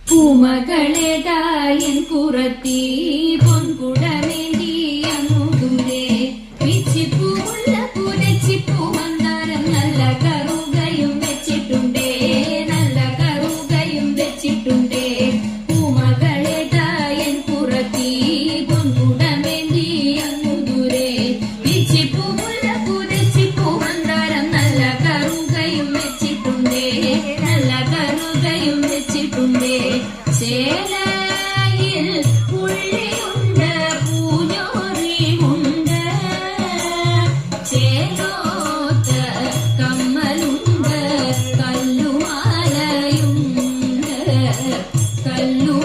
പൂമകളേതായൻ കുറത്തി പൊൻകുടമേന്തി അങ്ങു ദൂരെ പിച്ചിപ്പൂവുള്ള പുരച്ചിപ്പൂ മന്ദാരം നല്ല കറുകയും വെച്ചിട്ടുണ്ടേ നല്ല കറുകയും വെച്ചിട്ടുണ്ടേ പൂമകളേതായൻ കുറത്തി പൊൻകുടമേന്തി അങ്ങു ദൂരെ പിച്ചിപ്പൂവുള്ള പുരച്ചിപ്പൂ മന്ദാരം നല്ല കറുകയും വെച്ചിട്ടുണ്ടേ നല്ല കറുകയും വെച്ചിട്ടുണ്ടേ ചേലയിൽ പുള്ളിയുണ്ട് പൂഞ്ഞോറിയുണ്ട് ചേലോത്ത കമ്മലുണ്ട് കല്ലുമാലയുണ്ട് കല്ലു